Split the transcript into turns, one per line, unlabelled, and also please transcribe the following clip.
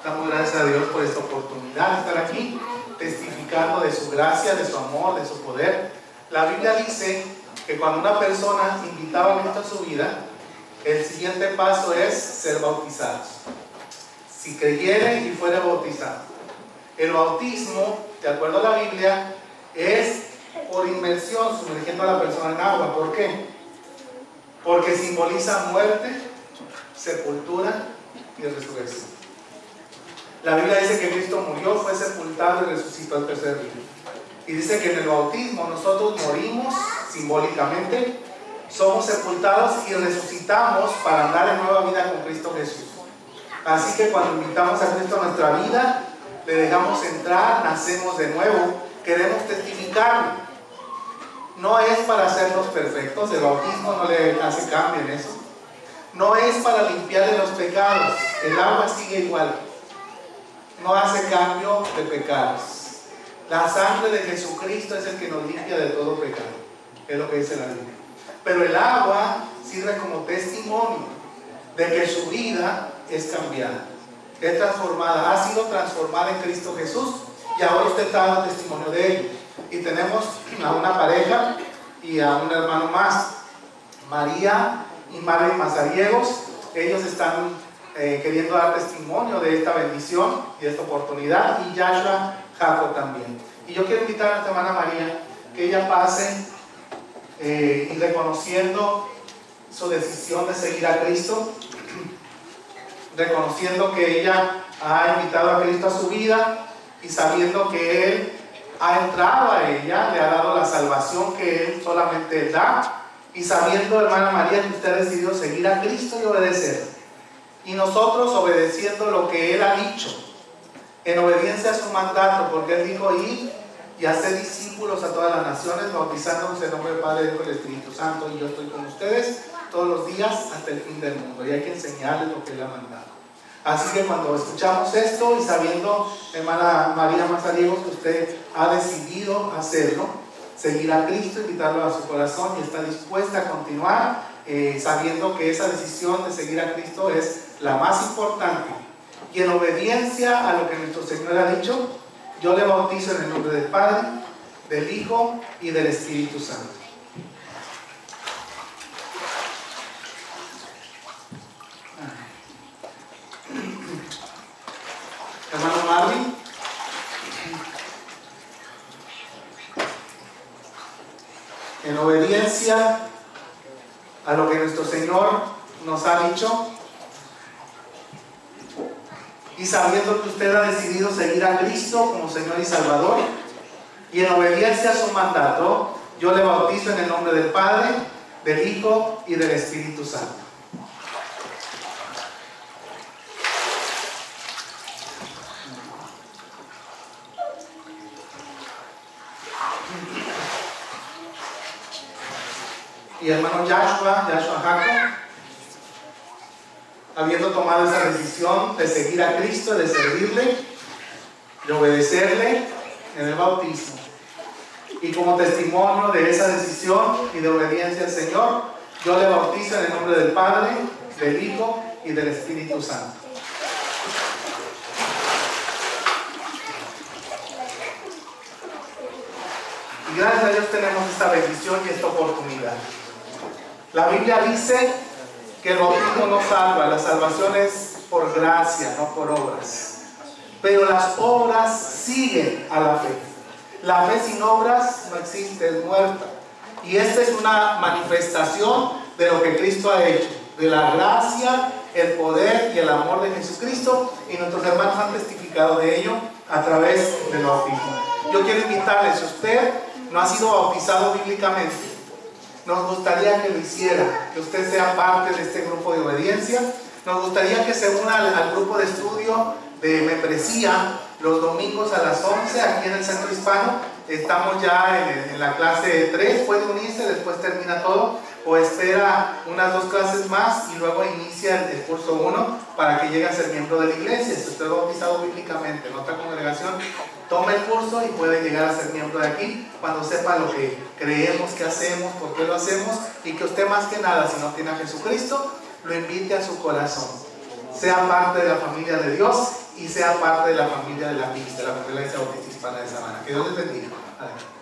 Damos gracias a Dios por esta oportunidad de estar aquí, testificando de su gracia, de su amor, de su poder. La Biblia dice que cuando una persona invitaba a Cristo a su vida, el siguiente paso es ser bautizados. Si creyere y fuere bautizado. El bautismo, de acuerdo a la Biblia, es por inmersión, sumergiendo a la persona en agua. ¿Por qué? Porque simboliza muerte, sepultura y resurrección. La Biblia dice que Cristo murió, fue sepultado y resucitó al tercer día. Y dice que en el bautismo nosotros morimos simbólicamente, somos sepultados y resucitamos para andar en nueva vida con Cristo Jesús. Así que cuando invitamos a Cristo a nuestra vida, le dejamos entrar, nacemos de nuevo, queremos testificar. No es para hacernos perfectos, el bautismo no le hace cambio en eso. No es para limpiar de los pecados, el agua sigue igual. No hace cambio de pecados. La sangre de Jesucristo es el que nos limpia de todo pecado, es lo que dice la Biblia. Pero el agua sirve como testimonio de que su vida es cambiada, es transformada, ha sido transformada en Cristo Jesús, y ahora usted está dando testimonio de ello. Y tenemos a una pareja y a un hermano más, María y Marley Mazariegos. Ellos están queriendo dar testimonio de esta bendición y de esta oportunidad, y Yashua Jaco también. Y yo quiero invitar a nuestra hermana María que ella pase y reconociendo su decisión de seguir a Cristo, reconociendo que ella ha invitado a Cristo a su vida y sabiendo que Él ha entrado a ella, le ha dado la salvación que Él solamente da, y sabiendo, hermana María, que usted ha decidido seguir a Cristo y obedecer. Y nosotros obedeciendo lo que Él ha dicho, en obediencia a su mandato, porque Él dijo: ir y hacer discípulos a todas las naciones, bautizándonos en el nombre del Padre, del Hijo y del Espíritu Santo. Y yo estoy con ustedes todos los días hasta el fin del mundo, y hay que enseñarles lo que Él ha mandado. Así que cuando escuchamos esto y sabiendo, hermana María Mazariegos, que usted ha decidido hacerlo, seguir a Cristo, invitarlo a su corazón, y está dispuesta a continuar, sabiendo que esa decisión de seguir a Cristo es la más importante, y en obediencia a lo que nuestro Señor ha dicho, yo le bautizo en el nombre del Padre, del Hijo y del Espíritu Santo. Hermano Marvin, en obediencia a lo que nuestro Señor nos ha dicho, y sabiendo que usted ha decidido seguir a Cristo como Señor y Salvador, y en obediencia a su mandato, yo le bautizo en el nombre del Padre, del Hijo y del Espíritu Santo. Y hermano Yashua Jaco, habiendo tomado esa decisión de seguir a Cristo, de servirle, de obedecerle en el bautismo, y como testimonio de esa decisión y de obediencia al Señor, yo le bautizo en el nombre del Padre, del Hijo y del Espíritu Santo. Y gracias a Dios tenemos esta bendición y esta oportunidad. La Biblia dice que el bautismo no salva, la salvación es por gracia, no por obras. Pero las obras siguen a la fe. La fe sin obras no existe, es muerta. Y esta es una manifestación de lo que Cristo ha hecho, de la gracia, el poder y el amor de Jesucristo, y nuestros hermanos han testificado de ello a través del bautismo. Yo quiero invitarles, si usted no ha sido bautizado bíblicamente, nos gustaría que lo hiciera, que usted sea parte de este grupo de obediencia. Nos gustaría que se una al grupo de estudio de membresía los domingos a las 11 aquí en el Centro Hispano. Estamos ya en la clase 3, puede unirse, después termina todo, o espera unas 2 clases más y luego inicia el curso 1 para que llegue a ser miembro de la iglesia. Si usted es bautizado bíblicamente en otra congregación, tome el curso y puede llegar a ser miembro de aquí cuando sepa lo que creemos que hacemos, por qué lo hacemos, y que usted más que nada, si no tiene a Jesucristo, lo invite a su corazón, sea parte de la familia de Dios y sea parte de la familia de la PIX, de la familia de la Iglesia Bautista Hispana de Sabana. Que Dios les bendiga. Amén.